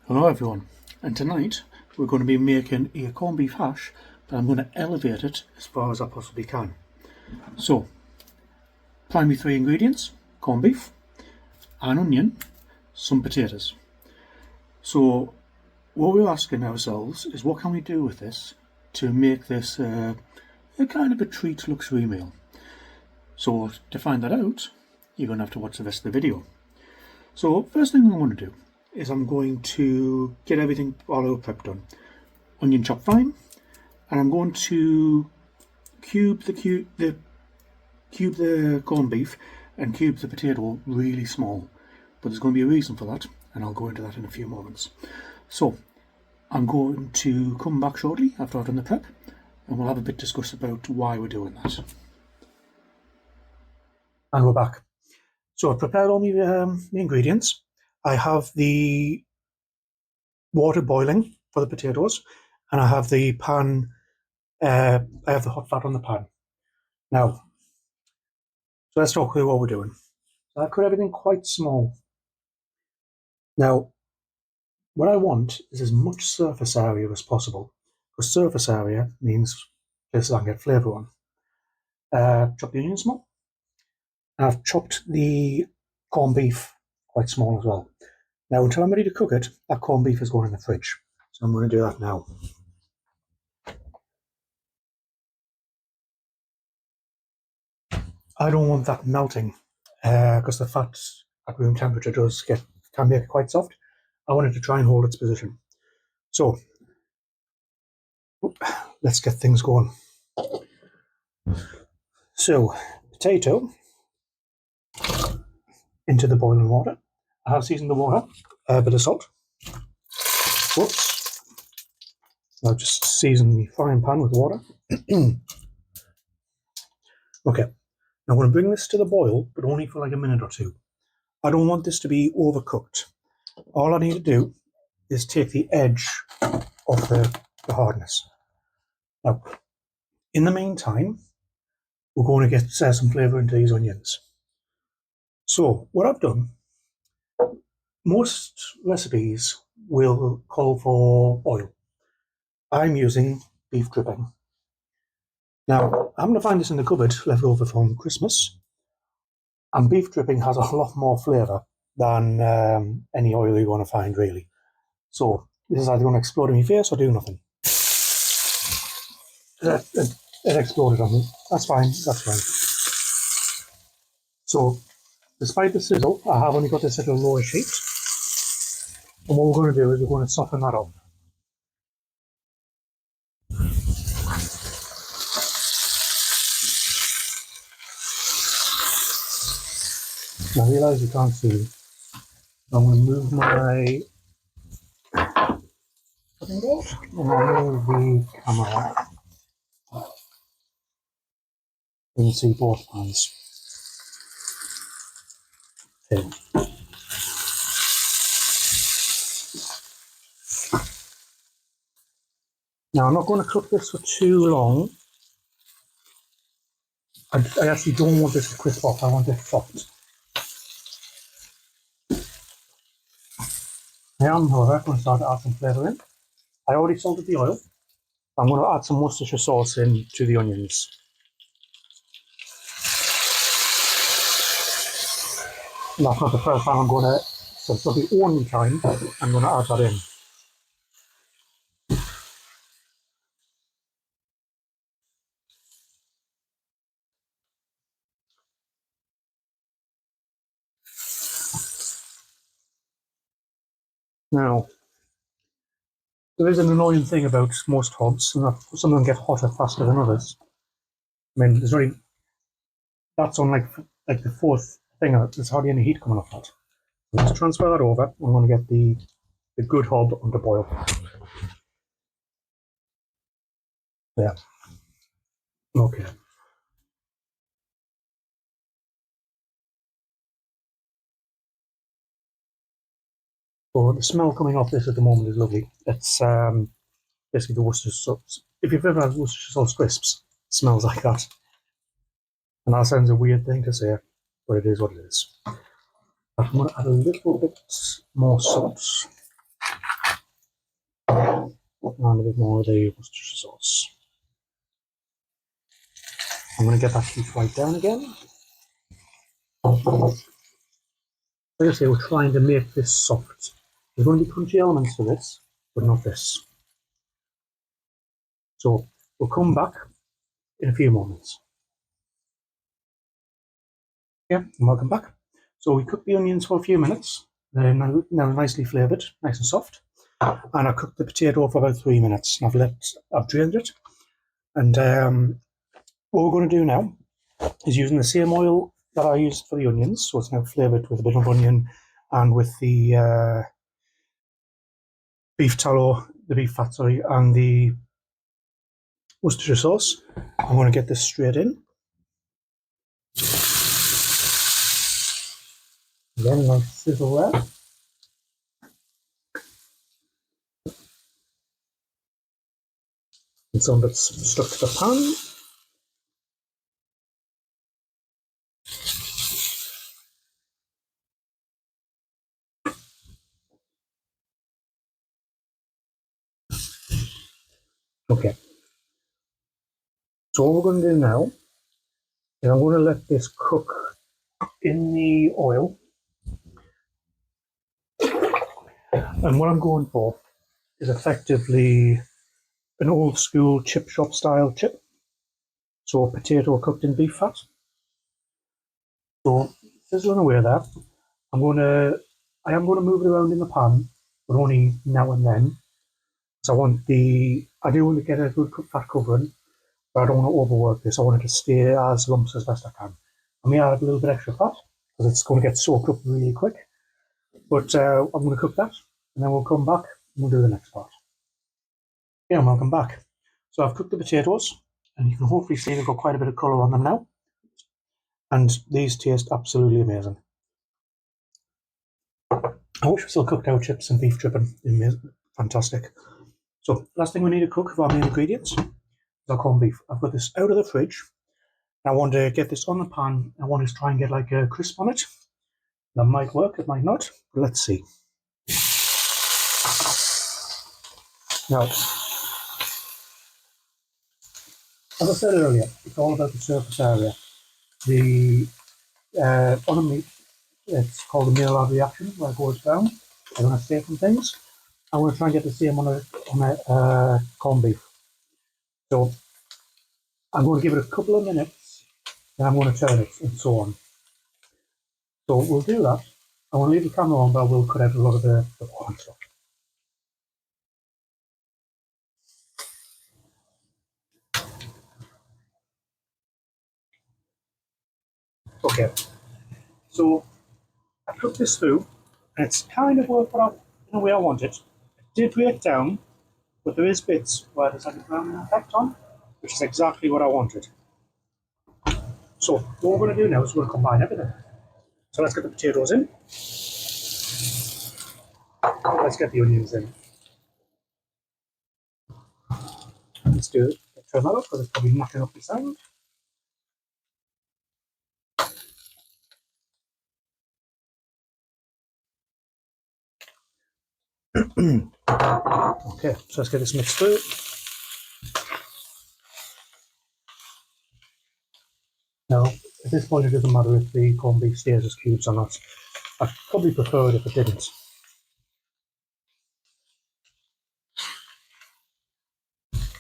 Hello everyone, and tonight we're going to be making a corned beef hash, but I'm going to elevate it as far as I possibly can. So, primary three ingredients: corned beef, an onion, some potatoes. So, what we're asking ourselves is what can we do with this to make this a kind of a treat luxury meal? So, to find that out, you're going to have to watch the rest of the video. So, first thing I'm going to do is I'm going to get everything all prep done. Onion chopped fine, and I'm going to cube the corned beef and cube the potato really small. But there's going to be a reason for that, and I'll go into that in a few moments. So I'm going to come back shortly after I've done the prep, and we'll have a bit discuss about why we're doing that. And we're back. So I've prepared all my ingredients. I have the water boiling for the potatoes, and I have the pan. I have the hot fat on the pan. Now, so let's talk about what we're doing. So I cut everything quite small. Now, what I want is as much surface area as possible, because surface area means places I can get flavour on. Chop the onion small. And I've chopped the corned beef quite small as well. Now, until I'm ready to cook it, that corned beef is going in the fridge. So I'm going to do that now. I don't want that melting, because the fat at room temperature can make it quite soft. I want it to try and hold its position. So let's get things going. So, potato into the boiling water. I have seasoned the water, a bit of salt. Whoops. I'll just season the frying pan with water. Okay, now I'm going to bring this to the boil, but only for like a minute or two. I don't want this to be overcooked. All I need to do is take the edge off the hardness. Now, in the meantime, we're going to get some flavour into these onions. So, what I've done, most recipes will call for oil. I'm using beef dripping. Now, I'm going to find this in the cupboard left over from Christmas, and beef dripping has a lot more flavour than any oil you're going to find, really. So, this is either going to explode in my face or do nothing. It exploded on me. That's fine, that's fine. So, despite the sizzle, I have only got this little lowish heat. And what we're going to do is we're going to soften that up. I realise you can't see. I'm going to move my cutting board and I'll move the camera. You can see both pans. Okay. Now I'm not going to cook this for too long. I actually don't want this to crisp off, I want it soft. I am, however, going to start to add some flavour in. I already salted the oil. I'm going to add some Worcestershire sauce in to the onions. And that's not the first time I'm going to, so it's not the only time I'm going to add that in. Now, there is an annoying thing about most hobs, and that some of them get hotter faster than others. I mean, there's only, that's on like the fourth thing, there's hardly any heat coming off that. So just transfer that over. I'm going to get the good hob under boil. Yeah. Okay. So the smell coming off this at the moment is lovely. It's basically the Worcestershire sauce. If you've ever had Worcestershire sauce crisps, it smells like that. And that sounds a weird thing to say, but it is what it is. I'm going to add a little bit more salt. and a bit more of the Worcestershire sauce. I'm going to get that heat right down again. Like I say, we're trying to make this soft. There's going to be crunchy elements to this, but not this. So we'll come back in a few moments. Yeah, and welcome back. So we cooked the onions for a few minutes. They're now nicely flavoured, nice and soft. And I cooked the potato for about 3 minutes. I've drained it. And what we're going to do now is using the same oil that I used for the onions. So it's now flavoured with a bit of onion and with the beef tallow, the beef fat, sorry, and the Worcestershire sauce. I'm going to get this straight in. Again, a nice sizzle there. And some of it's stuck to the pan. Okay. So what we're going to do now is I'm going to let this cook in the oil. And what I'm going for is effectively an old school chip shop style chip. So potato cooked in beef fat. So sizzling away there. I am going to move it around in the pan, but only now and then. So I do want to get a good fat covering, but I don't want to overwork this. I want it to stay as lumps as best I can. I may add a little bit extra fat because it's going to get soaked up really quick. But I'm going to cook that, and then we'll come back and we'll do the next part. Yeah, and welcome back. So I've cooked the potatoes, and you can hopefully see they've got quite a bit of colour on them now. And these taste absolutely amazing. I wish we still cooked our chips and beef dripping. Fantastic. So last thing we need to cook for our main ingredients is our corned beef. I've got this out of the fridge. I want to get this on the pan. I want to try and get like a crisp on it. That might work, it might not, but let's see. Now, as I said earlier, it's all about the surface area. On a meat, it's called a Maillard reaction, where it goes down. I want to save some things. I want to try and get the same on a corned beef. So I'm going to give it a couple of minutes, then I'm going to turn it and so on. So we'll do that. I want to leave the camera on, but I will cut out a lot of the boring stuff. Okay, so I cooked this through, and it's kind of worked out in the way I want it. It did break down, but there is bits where there's like a browning effect on, which is exactly what I wanted. So what we're going to do now is we're going to combine everything. So let's get the potatoes in. Let's get the onions in. Let's do it. Turn that up because it's probably knocking up the sound. Okay, so let's get this mixed through. Now, at this point, it doesn't matter if the corned beef stays as cubes or not. I'd probably prefer it if it didn't.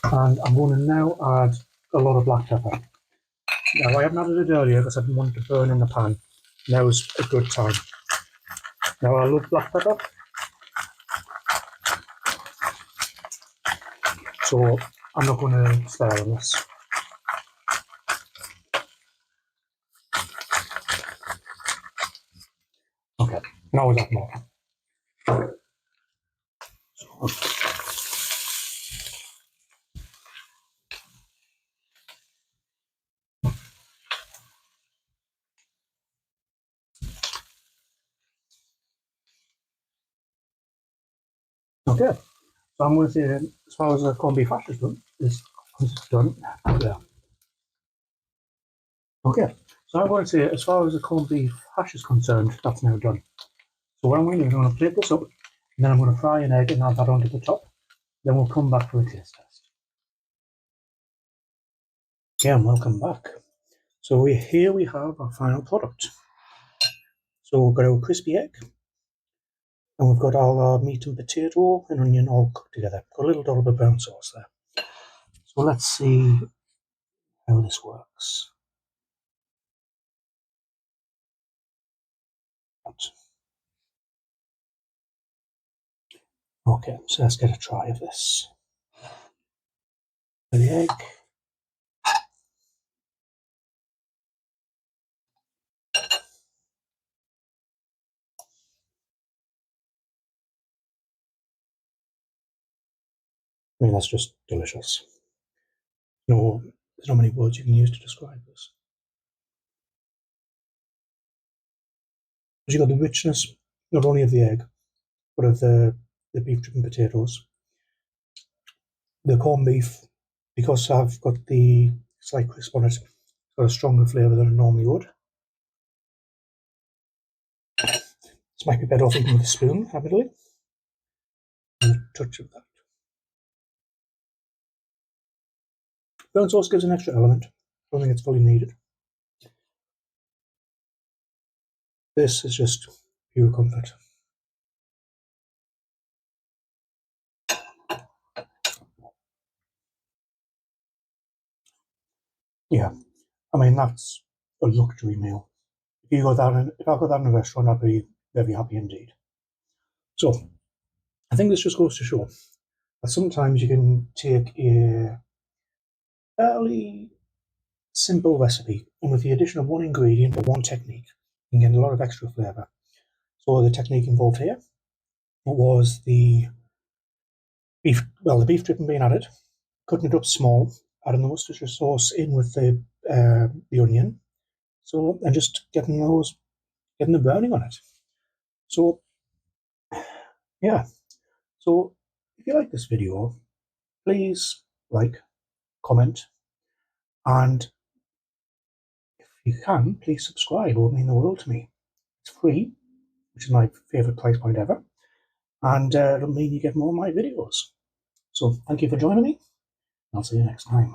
And I'm going to now add a lot of black pepper. Now, I haven't added it earlier because I didn't want it to burn in the pan. Now is a good time. Now, I love black pepper, so I'm not going to spare on this. Okay, now is that more. Okay, so I'm going to say, as far as the corned beef hash is done, yeah. Okay, so I'm going to say, as far as the corned beef hash is concerned, that's now done. So what I'm going to do is I'm going to plate this up, and then I'm going to fry an egg and add that onto the top. Then we'll come back for a taste test. Yeah, and welcome back. So here we have our final product. So we've got our crispy egg, and we've got all our meat and potato and onion all cooked together. Got a little dollop of brown sauce there. So let's see how this works. Okay, so let's get a try of this. The egg. I mean, that's just delicious. No, there's not many words you can use to describe this. Because you've got the richness, not only of the egg, but of the beef dripping potatoes. The corned beef, because I've got the slight crisp on it, got a stronger flavour than it normally would. This might be better off eating with a spoon, admittedly. And a touch of that. Brown sauce gives an extra element. I don't think it's fully needed. This is just pure comfort. Yeah, I mean, that's a luxury meal. If I got that in a restaurant, I'd be very happy indeed. So, I think this just goes to show that sometimes you can take a fairly simple recipe, and with the addition of one ingredient or one technique, you can get a lot of extra flavour. So the technique involved here was the beef dripping being added, cutting it up small, adding the Worcestershire sauce in with the onion, so and just getting the browning on it. So yeah, so if you like this video, please like, comment, and if you can, please subscribe. It would mean the world to me. It's free, which is my favourite price point ever, and it'll mean you get more of my videos. So thank you for joining me. I'll see you next time.